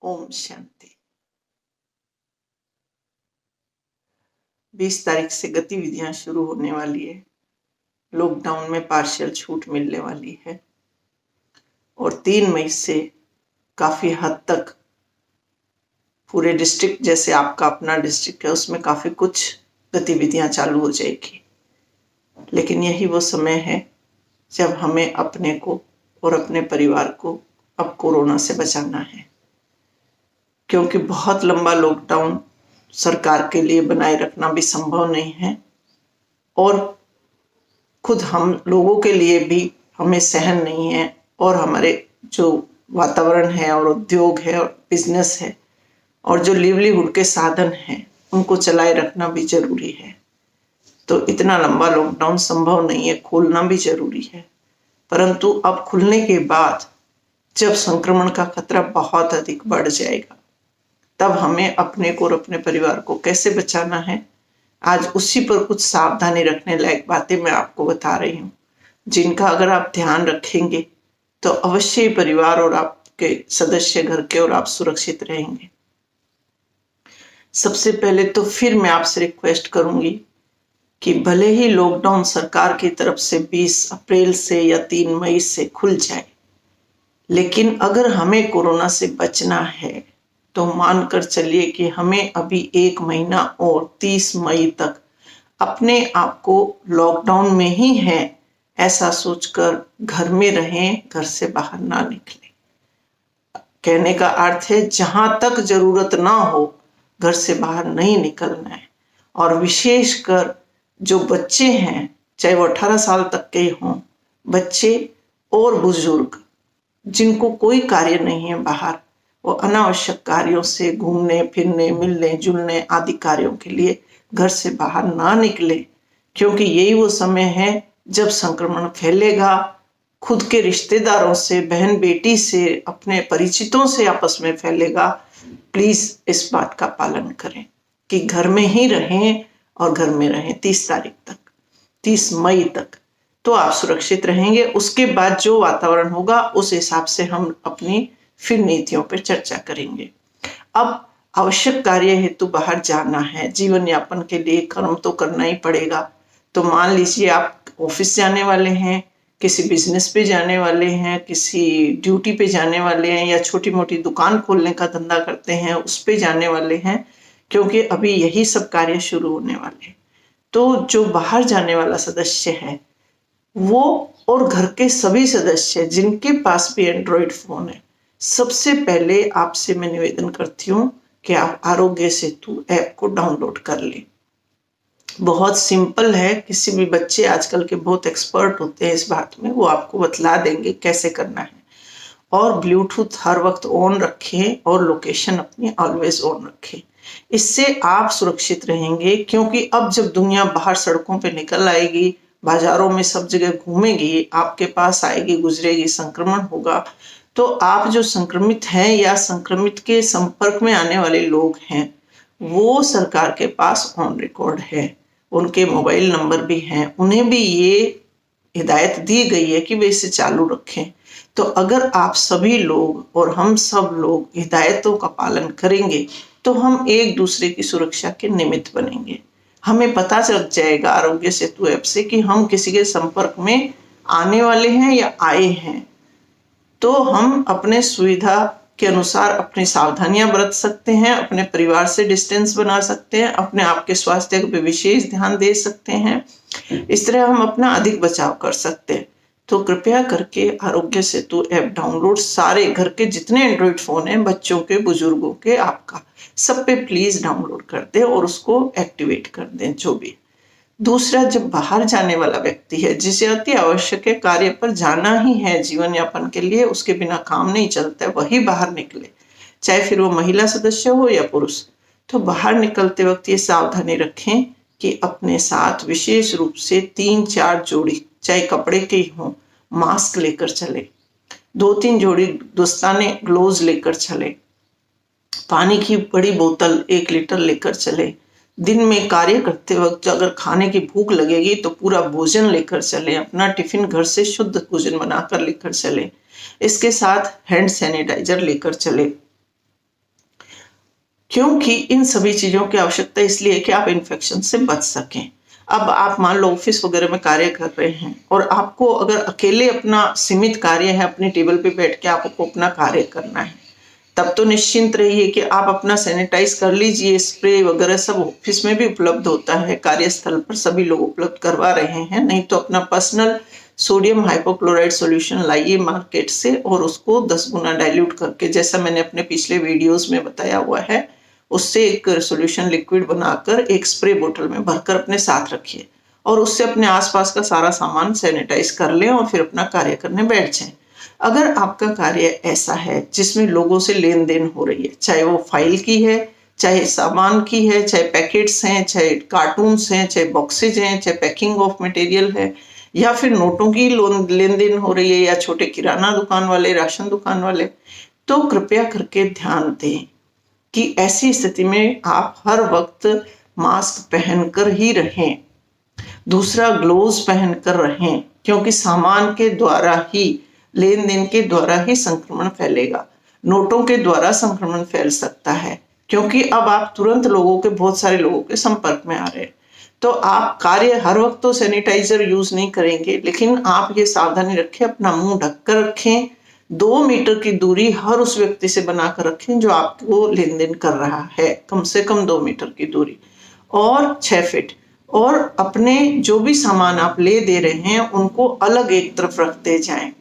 ओम शांति। 20 तारीख से गतिविधियां शुरू होने वाली है। लॉकडाउन में पार्शियल छूट मिलने वाली है और 3 मई से काफी हद तक पूरे डिस्ट्रिक्ट, जैसे आपका अपना डिस्ट्रिक्ट है, उसमें काफी कुछ गतिविधियां चालू हो जाएगी। लेकिन यही वो समय है जब हमें अपने को और अपने परिवार को अब कोरोना से बचाना है, क्योंकि बहुत लंबा लॉकडाउन सरकार के लिए बनाए रखना भी संभव नहीं है और खुद हम लोगों के लिए भी हमें सहन नहीं है, और हमारे जो वातावरण है और उद्योग है और बिजनेस है और जो लिवलीहुड के साधन हैं उनको चलाए रखना भी जरूरी है। तो इतना लंबा लॉकडाउन संभव नहीं है, खोलना भी जरूरी है। परंतु अब खुलने के बाद जब संक्रमण का खतरा बहुत अधिक बढ़ जाएगा, तब हमें अपने को और अपने परिवार को कैसे बचाना है, आज उसी पर कुछ सावधानी रखने लायक बातें मैं आपको बता रही हूँ, जिनका अगर आप ध्यान रखेंगे तो अवश्य ही परिवार और आपके सदस्य घर के और आप सुरक्षित रहेंगे। सबसे पहले तो फिर मैं आपसे रिक्वेस्ट करूंगी कि भले ही लॉकडाउन सरकार की तरफ से 20 अप्रैल से या 3 मई से खुल जाए, लेकिन अगर हमें कोरोना से बचना है तो मानकर चलिए कि हमें अभी 1 महीना और 30 मई तक अपने आप को लॉकडाउन में ही है ऐसा सोचकर घर में रहें, घर से बाहर ना निकलें। कहने का अर्थ है जहां तक जरूरत ना हो घर से बाहर नहीं निकलना है। और विशेषकर जो बच्चे हैं, चाहे वो 18 साल तक के हों, बच्चे और बुजुर्ग जिनको कोई कार्य नहीं है बाहर, वो अनावश्यक कार्यों से, घूमने फिरने, मिलने जुलने आदि कार्यों के लिए घर से बाहर ना निकले, क्योंकि यही वो समय है जब संक्रमण फैलेगा। खुद के रिश्तेदारों से, बहन बेटी से, अपने परिचितों से आपस में फैलेगा। प्लीज इस बात का पालन करें कि घर में ही रहें और घर में रहें 30 तारीख तक, 30 मई तक, तो आप सुरक्षित रहेंगे। उसके बाद जो वातावरण होगा उस हिसाब से हम अपनी फिर नीतियों पर चर्चा करेंगे। अब आवश्यक कार्य हेतु बाहर जाना है, जीवन यापन के लिए कर्म तो करना ही पड़ेगा। तो मान लीजिए आप ऑफिस जाने वाले हैं, किसी बिजनेस पे जाने वाले हैं, किसी ड्यूटी पे जाने वाले हैं, या छोटी मोटी दुकान खोलने का धंधा करते हैं उस पे जाने वाले हैं, क्योंकि अभी यही सब कार्य शुरू होने वाले हैं। तो जो बाहर जाने वाला सदस्य है वो और घर के सभी सदस्य जिनके पास भी एंड्रॉइड फोन है, सबसे पहले आपसे मैं निवेदन करती हूँ कि आप आरोग्य सेतु ऐप को डाउनलोड कर लें। बहुत सिंपल है, किसी भी बच्चे आजकल के बहुत एक्सपर्ट होते हैं इस बात में, वो आपको बतला देंगे कैसे करना है। और ब्लूटूथ हर वक्त ऑन रखें और लोकेशन अपनी ऑलवेज ऑन रखें। इससे आप सुरक्षित रहेंगे, क्योंकि अब जब दुनिया बाहर सड़कों पे निकल आएगी, बाजारों में सब जगह घूमेगी, आपके पास आएगी, गुजरेगी, संक्रमण होगा, तो आप जो संक्रमित हैं या संक्रमित के संपर्क में आने वाले लोग हैं वो सरकार के पास ऑन रिकॉर्ड है, उनके मोबाइल नंबर भी हैं, उन्हें भी ये हिदायत दी गई है कि वे इसे चालू रखें। तो अगर आप सभी लोग और हम सब लोग हिदायतों का पालन करेंगे तो हम एक दूसरे की सुरक्षा के निमित्त बनेंगे। हमें पता चल जाएगा आरोग्य सेतु ऐप से कि हम किसी के संपर्क में आने वाले हैं या आए हैं, तो हम अपने सुविधा के अनुसार अपनी सावधानियां बरत सकते हैं, अपने परिवार से डिस्टेंस बना सकते हैं, अपने आप के स्वास्थ्य पर विशेष ध्यान दे सकते हैं। इस तरह हम अपना अधिक बचाव कर सकते हैं। तो कृपया करके आरोग्य सेतु ऐप डाउनलोड सारे घर के जितने एंड्रॉइड फोन हैं, बच्चों के, बुजुर्गों के, आपका, सब पे प्लीज डाउनलोड कर दें और उसको एक्टिवेट कर दें जो भी। दूसरा, जब बाहर जाने वाला व्यक्ति है जिसे अति आवश्यक है, कार्य पर जाना ही है जीवन यापन के लिए, उसके बिना काम नहीं चलता है, वही बाहर निकले, चाहे फिर वो महिला सदस्य हो या पुरुष। तो बाहर निकलते वक्त ये सावधानी रखें कि अपने साथ विशेष रूप से 3-4 जोड़ी, चाहे कपड़े के ही हों, मास्क लेकर चले, 2-3 जोड़ी दस्ताने, ग्लोव्स लेकर चले, पानी की बड़ी बोतल 1 लीटर लेकर चले। दिन में कार्य करते वक्त अगर खाने की भूख लगेगी तो पूरा भोजन लेकर चलें, अपना टिफिन घर से शुद्ध भोजन बनाकर लेकर चलें। इसके साथ हैंड सैनिटाइजर लेकर चलें। क्योंकि इन सभी चीजों की आवश्यकता इसलिए है कि आप इन्फेक्शन से बच सकें। अब आप मान लो ऑफिस वगैरह में कार्य कर रहे हैं और आपको अगर अकेले अपना सीमित कार्य है, अपनी टेबल पे बैठ के आपको अपना कार्य करना है, तब तो निश्चिंत रहिए कि आप अपना सैनिटाइज कर लीजिए। स्प्रे वगैरह सब ऑफिस में भी उपलब्ध होता है, कार्यस्थल पर सभी लोग उपलब्ध करवा रहे हैं। नहीं तो अपना पर्सनल सोडियम हाइपोक्लोराइड सॉल्यूशन लाइए मार्केट से और उसको 10 गुना डाइल्यूट करके, जैसा मैंने अपने पिछले वीडियोस में बताया हुआ है, उससे एक सॉल्यूशन लिक्विड बनाकर एक स्प्रे बोतल में भरकर अपने साथ रखिए और उससे अपने आसपास का सारा सामान सैनिटाइज कर लें और फिर अपना कार्य करने बैठ जाएं। अगर आपका कार्य ऐसा है जिसमें लोगों से लेन देन हो रही है, चाहे वो फाइल की है, चाहे सामान की है, चाहे पैकेट्स हैं, चाहे कार्टून्स हैं, चाहे बॉक्सेज हैं, चाहे पैकिंग ऑफ मटेरियल है, या फिर नोटों की लेन देन हो रही है, या छोटे किराना दुकान वाले, राशन दुकान वाले, तो कृपया करके ध्यान दें कि ऐसी स्थिति में आप हर वक्त मास्क पहनकर ही रहें। दूसरा, ग्लोव्स पहनकर रहें, क्योंकि सामान के द्वारा ही, लेन देन के द्वारा ही संक्रमण फैलेगा। नोटों के द्वारा संक्रमण फैल सकता है, क्योंकि अब आप तुरंत बहुत सारे लोगों के संपर्क में आ रहे हैं। तो आप कार्य हर वक्त तो सैनिटाइजर यूज नहीं करेंगे, लेकिन आप ये सावधानी रखें, अपना मुंह ढककर रखें, 2 मीटर की दूरी हर उस व्यक्ति से बनाकर रखें जो आपको लेन देन कर रहा है, कम से कम 2 मीटर की दूरी और 6 फीट। और अपने जो भी सामान आप ले दे रहे हैं उनको अलग एक तरफ रखते जाएं,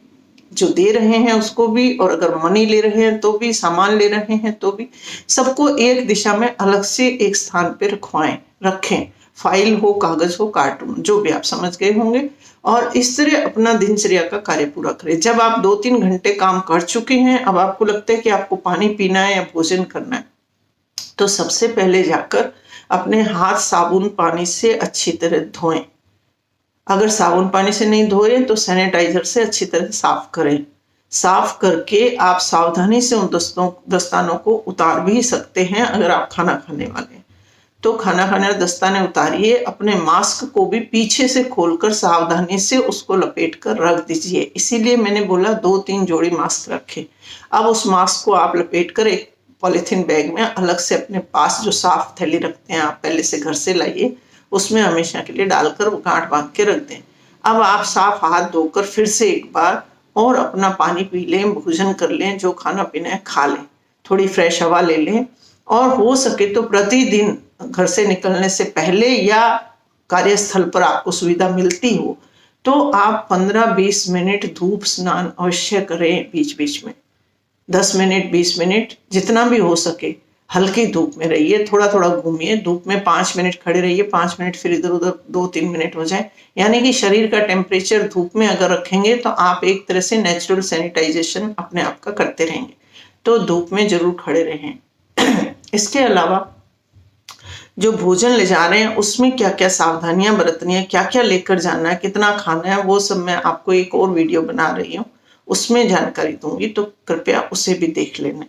जो दे रहे हैं उसको भी, और अगर मनी ले रहे हैं तो भी, सामान ले रहे हैं तो भी, सबको एक दिशा में अलग से एक स्थान पे रखें। फाइल हो, कागज हो, कार्टून, जो भी आप समझ गए होंगे। और इस तरह अपना दिनचर्या का कार्य पूरा करें। जब आप 2-3 घंटे काम कर चुके हैं, अब आपको लगता है कि आपको पानी पीना है या भोजन करना है, तो सबसे पहले जाकर अपने हाथ साबुन पानी से अच्छी तरह धोएं। अगर साबुन पानी से नहीं धोए तो सैनिटाइजर से अच्छी तरह साफ करें। साफ करके आप सावधानी से उन दस्तानों को उतार भी सकते हैं। अगर आप खाना खाने वाले हैं तो खाना खाने वाले दस्ताने उतारिए। अपने मास्क को भी पीछे से खोलकर सावधानी से उसको लपेट कर रख दीजिए। इसीलिए मैंने बोला 2-3 जोड़ी मास्क रखें। अब उस मास्क को आप लपेट कर एक पॉलीथीन बैग में अलग से अपने पास, जो साफ थैली रखते हैं आप पहले से घर से लाइए, उसमें हमेशा के लिए डालकर वो गांठ बांध के रख दें। अब आप साफ हाथ धोकर फिर से एक बार और अपना पानी पी लें, भोजन कर लें, जो खाना पीना है खा लें, थोड़ी फ्रेश हवा ले लें, और हो सके तो प्रतिदिन घर से निकलने से पहले या कार्यस्थल पर आपको सुविधा मिलती हो तो आप 15-20 मिनट धूप स्नान अवश्य करें। बीच बीच में 10 मिनट, 20 मिनट, जितना भी हो सके हल्की धूप में रहिए, थोड़ा थोड़ा घूमिए। धूप में 5 मिनट खड़े रहिए, 5 मिनट फिर इधर उधर 2-3 मिनट हो जाए। यानी कि शरीर का टेम्परेचर धूप में अगर रखेंगे तो आप एक तरह से नेचुरल सैनिटाइजेशन अपने आप का करते रहेंगे। तो धूप में जरूर खड़े रहें। इसके अलावा जो भोजन ले जा रहे हैं उसमें क्या क्या सावधानियां बरतनी है, क्या क्या लेकर जाना है, कितना खाना है, वो सब मैं आपको एक और वीडियो बना रही हूँ, उसमें जानकारी दूंगी, तो कृपया उसे भी देख लेना।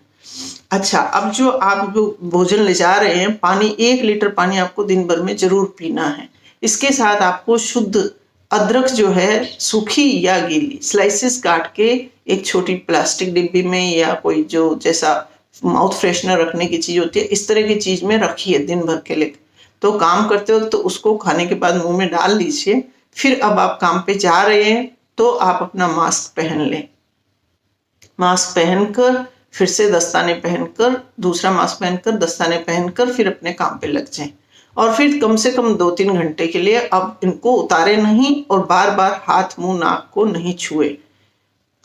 अच्छा, अब जो आप भोजन ले जा रहे हैं, पानी 1 लीटर पानी आपको दिन भर में जरूर पीना है। इसके साथ आपको शुद्ध अदरक जो है, सूखी या गीली, स्लाइसेस काट के एक छोटी प्लास्टिक डिब्बी में या कोई जो जैसा माउथ फ्रेशनर रखने की चीज होती है, इस तरह की चीज में रखिए दिन भर के लिए। तो काम करते वक्त तो उसको खाने के बाद मुंह में डाल लीजिए। फिर अब आप काम पे जा रहे हैं तो आप अपना मास्क पहन लें। मास्क पहनकर फिर से दस्ताने पहनकर, दूसरा मास्क पहनकर, दस्ताने पहनकर फिर अपने काम पे लग जाएं। और फिर कम से कम 2-3 घंटे के लिए अब इनको उतारे नहीं और बार बार हाथ, मुंह, नाक को नहीं छुए,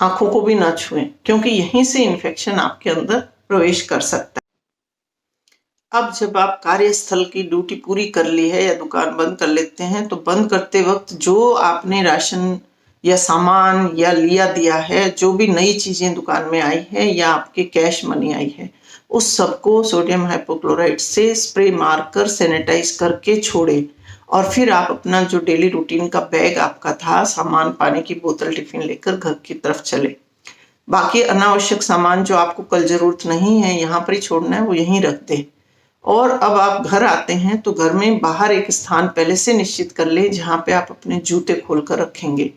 आंखों को भी ना छुएं, क्योंकि यहीं से इन्फेक्शन आपके अंदर प्रवेश कर सकता है। अब जब आप कार्यस्थल की ड्यूटी पूरी कर ली है या दुकान बंद कर लेते हैं, तो बंद करते वक्त जो आपने राशन या सामान या लिया दिया है, जो भी नई चीजें दुकान में आई है या आपके कैश मनी आई है, उस सबको सोडियम हाइपोक्लोराइड से स्प्रे मारकर सैनिटाइज करके छोड़े। और फिर आप अपना जो डेली रूटीन का बैग आपका था, सामान, पानी की बोतल, टिफिन लेकर घर की तरफ चले। बाकी अनावश्यक सामान जो आपको कल जरूरत नहीं है, यहाँ पर ही छोड़ना है, वो यहीं रख दे। और अब आप घर आते हैं तो घर में बाहर एक स्थान पहले से निश्चित कर ले जहाँ पे आप अपने जूते खोल कर रखेंगे।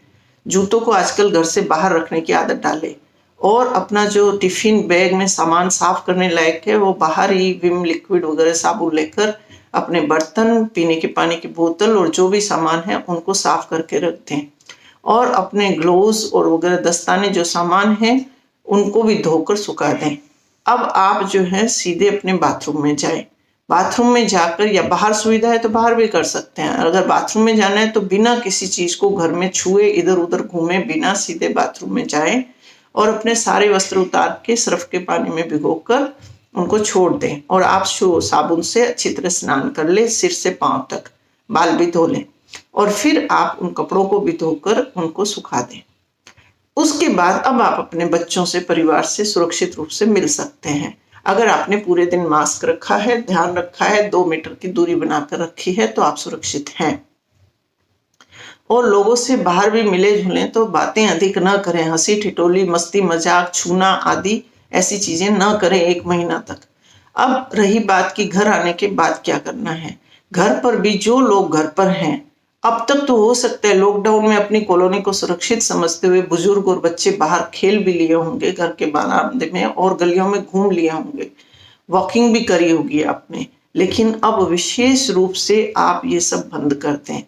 जूतों को आजकल घर से बाहर रखने की आदत डालें और अपना जो टिफिन बैग में सामान साफ करने लायक है वो बाहर ही विम लिक्विड वगैरह साबुन लेकर अपने बर्तन, पीने के पानी की बोतल और जो भी सामान है उनको साफ करके रख दें। और अपने ग्लोव्स और वगैरह दस्ताने जो सामान है उनको भी धोकर सुखा दें। अब आप जो है सीधे अपने बाथरूम में जाएं। बाथरूम में जाकर, या बाहर सुविधा है तो बाहर भी कर सकते हैं, अगर बाथरूम में जाना है तो बिना किसी चीज को घर में छुए इधर उधर घूमे बिना सीधे बाथरूम में जाएं और अपने सारे वस्त्र उतार के सर्फ के पानी में भिगोकर उनको छोड़ दें। और आप साबुन से अच्छी तरह स्नान कर ले, सिर से पांव तक, बाल भी धो लें और फिर आप उन कपड़ों को भी धोकर उनको सुखा दें। उसके बाद अब आप अपने बच्चों से, परिवार से सुरक्षित रूप से मिल सकते हैं। अगर आपने पूरे दिन मास्क रखा है, ध्यान रखा है, 2 मीटर की दूरी बनाकर रखी है तो आप सुरक्षित हैं। और लोगों से बाहर भी मिले जुले तो बातें अधिक न करें, हंसी ठिठोली, मस्ती मजाक, छूना आदि ऐसी चीजें न करें 1 महीना तक। अब रही बात कि घर आने के बाद क्या करना है। घर पर भी जो लोग घर पर हैं, अब तक तो हो सकता है लॉकडाउन में अपनी कॉलोनी को सुरक्षित समझते हुए बुजुर्ग और बच्चे बाहर खेल भी लिए होंगे घर के बरामदे में और गलियों में घूम लिए होंगे, वॉकिंग भी करी होगी आपने। लेकिन अब विशेष रूप से आप ये सब बंद कर दें,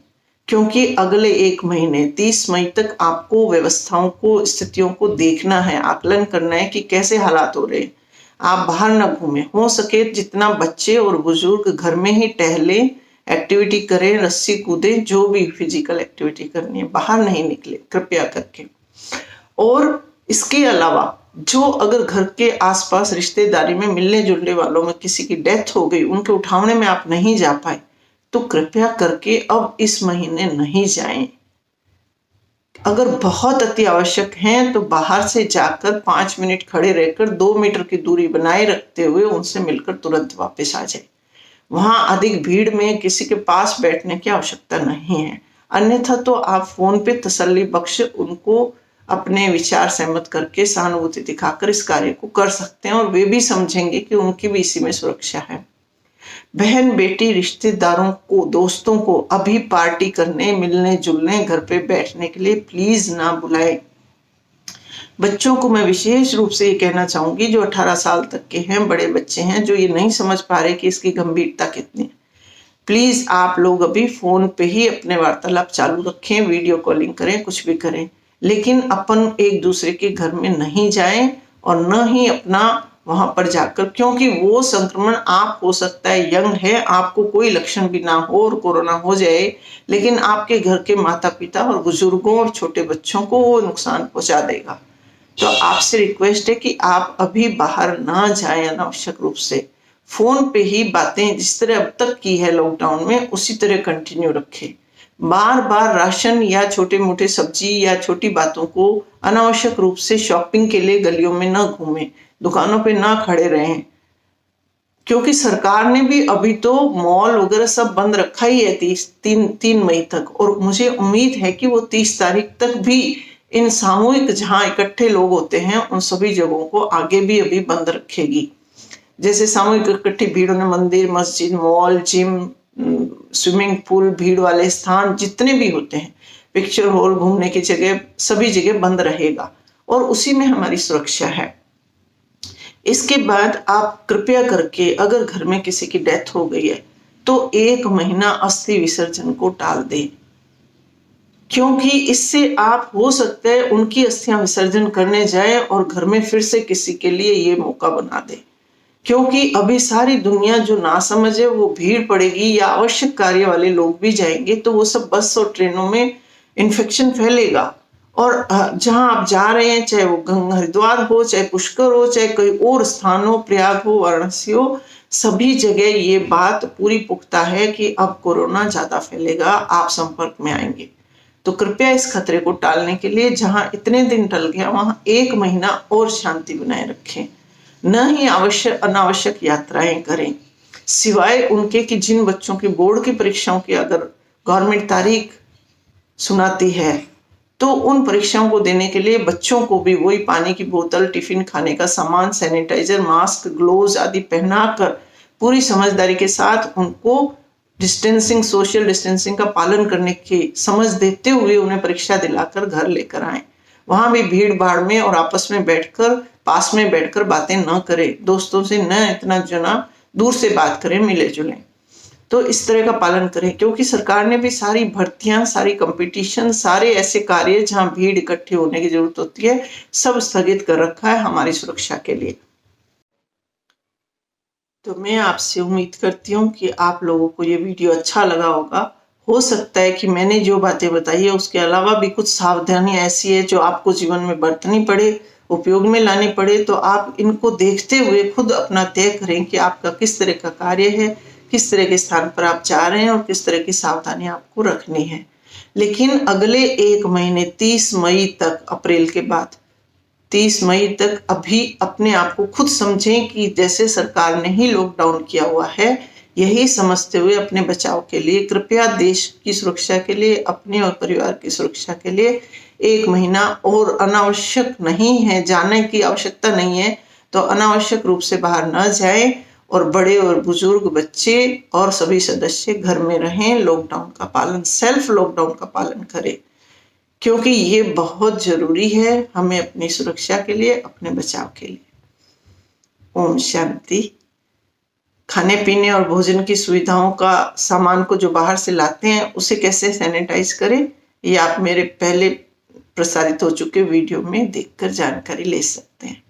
क्योंकि अगले 1 महीने 30 मई तक आपको व्यवस्थाओं को, स्थितियों को देखना है, आकलन करना है कि कैसे हालात हो रहे हैं। आप बाहर ना घूमें, हो सके जितना बच्चे और बुजुर्ग घर में ही टहलें, एक्टिविटी करें, रस्सी कूदें, जो भी फिजिकल एक्टिविटी करनी है, बाहर नहीं निकले कृपया करके। और इसके अलावा जो अगर घर के आसपास रिश्तेदारी में मिलने जुलने वालों में किसी की डेथ हो गई, उनके उठावने में आप नहीं जा पाए तो कृपया करके अब इस महीने नहीं जाएं। अगर बहुत अति आवश्यक हैं तो बाहर से जाकर 5 मिनट खड़े रहकर 2 मीटर की दूरी बनाए रखते हुए उनसे मिलकर तुरंत वापस आ जाए। वहां अधिक भीड़ में किसी के पास बैठने की आवश्यकता नहीं है। अन्यथा तो आप फोन पे तसल्ली बख्श उनको अपने विचार सहमत करके, सहानुभूति दिखाकर इस कार्य को कर सकते हैं और वे भी समझेंगे कि उनकी भी इसी में सुरक्षा है। बहन बेटी, रिश्तेदारों को, दोस्तों को अभी पार्टी करने, मिलने जुलने, घर पे बैठने के लिए प्लीज ना बुलाएं। बच्चों को मैं विशेष रूप से ये कहना चाहूंगी, जो 18 साल तक के हैं, बड़े बच्चे हैं, जो ये नहीं समझ पा रहे कि इसकी गंभीरता कितनी है, प्लीज आप लोग अभी फोन पे ही अपने वार्तालाप चालू रखें, वीडियो कॉलिंग करें, कुछ भी करें, लेकिन अपन एक दूसरे के घर में नहीं जाएं और न ही अपना वहां पर जाकर, क्योंकि वो संक्रमण आप हो सकता है, यंग है, आपको कोई लक्षण भी ना हो और कोरोना हो जाए, लेकिन आपके घर के माता पिता और बुजुर्गों और छोटे बच्चों को वो नुकसान पहुंचा देगा। तो आपसे रिक्वेस्ट है कि आप अभी बाहर ना जाएं अनावश्यक रूप से। फोन पे ही बातें जिस तरह अब तक की है लॉकडाउन में उसी तरह कंटिन्यू रखें। बार बार राशन या छोटे मोटे सब्जी या छोटी बातों को अनावश्यक रूप से शॉपिंग के लिए गलियों में न घूमें, दुकानों पे ना खड़े रहें, क्योंकि सरकार ने भी अभी तो मॉल वगैरह सब बंद रखा ही है 3 मई तक, और मुझे उम्मीद है कि वो 30 तारीख तक भी इन सामूहिक जहां इकट्ठे लोग होते हैं उन सभी जगहों को आगे भी अभी बंद रखेगी। जैसे सामूहिक इकट्ठी भीड़ ने मंदिर, मस्जिद, मॉल, जिम, स्विमिंग पूल, भीड़ वाले स्थान जितने भी होते हैं, पिक्चर हॉल, घूमने की जगह, सभी जगह बंद रहेगा और उसी में हमारी सुरक्षा है। इसके बाद आप कृपया करके, अगर घर में किसी की डेथ हो गई है तो 1 महीना अस्थि विसर्जन को टाल दें, क्योंकि इससे आप हो सकता है उनकी अस्थियां विसर्जन करने जाए और घर में फिर से किसी के लिए ये मौका बना दे, क्योंकि अभी सारी दुनिया जो नासमझ है वो भीड़ पड़ेगी या आवश्यक कार्य वाले लोग भी जाएंगे तो वो सब बस और ट्रेनों में इन्फेक्शन फैलेगा। और जहां आप जा रहे हैं, चाहे वो हरिद्वार हो, चाहे पुष्कर हो, चाहे कोई और स्थान हो, प्रयाग हो, वाराणसी हो, सभी जगह ये बात पूरी पुख्ता है कि अब कोरोना ज्यादा फैलेगा, आप संपर्क में आएंगे। तो कृपया इस खतरे को टालने के लिए जहां इतने दिन टल गया वहां 1 महीना और शांति बनाए रखें, न ही अनावश्यक यात्राएं करें, सिवाय उनके कि जिन बच्चों की बोर्ड की परीक्षाओं की अगर गवर्नमेंट तारीख सुनाती है तो उन परीक्षाओं को देने के लिए बच्चों को भी वही पानी की बोतल, टिफिन, खाने का सामान, सैनिटाइजर, मास्क, ग्लोव्स आदि पहनाकर पूरी समझदारी के साथ उनको डिस्टेंसिंग, सोशल डिस्टेंसिंग का पालन करने की समझ देते हुए उन्हें परीक्षा दिलाकर घर लेकर आए। वहां भी भीड़ भाड़ में और आपस में बैठकर, पास में बैठकर बातें न करें, दोस्तों से न इतना जना दूर से बात करें, मिले जुलें। तो इस तरह का पालन करें, क्योंकि सरकार ने भी सारी भर्तियां, सारी कंपटीशन, सारे ऐसे कार्य जहां भीड़ इकट्ठी होने की जरूरत होती है, सब स्थगित कर रखा है हमारी सुरक्षा के लिए। तो मैं आपसे उम्मीद करती हूँ कि आप लोगों को ये वीडियो अच्छा लगा होगा। हो सकता है कि मैंने जो बातें बताई है उसके अलावा भी कुछ सावधानी ऐसी है जो आपको जीवन में बरतनी पड़े, उपयोग में लानी पड़े, तो आप इनको देखते हुए खुद अपना तय करें कि आपका किस तरह का कार्य है, किस तरह के स्थान पर आप जा रहे हैं और किस तरह की सावधानी आपको रखनी है। लेकिन अगले 1 महीने 30 मई तक, अप्रैल के बाद 30 मई तक अभी अपने आप को खुद समझें कि जैसे सरकार ने ही लॉकडाउन किया हुआ है, यही समझते हुए अपने बचाव के लिए कृपया देश की सुरक्षा के लिए, अपने और परिवार की सुरक्षा के लिए 1 महीना और अनावश्यक नहीं है, जाने की आवश्यकता नहीं है तो अनावश्यक रूप से बाहर न जाएं और बड़े और बुजुर्ग, बच्चे और सभी सदस्य घर में रहें। लॉकडाउन का पालन, सेल्फ लॉकडाउन का पालन करें, क्योंकि ये बहुत जरूरी है हमें अपनी सुरक्षा के लिए, अपने बचाव के लिए। ओम शांति। खाने पीने और भोजन की सुविधाओं का सामान को जो बाहर से लाते हैं उसे कैसे सैनिटाइज करें, ये आप मेरे पहले प्रसारित हो चुके वीडियो में देखकर जानकारी ले सकते हैं।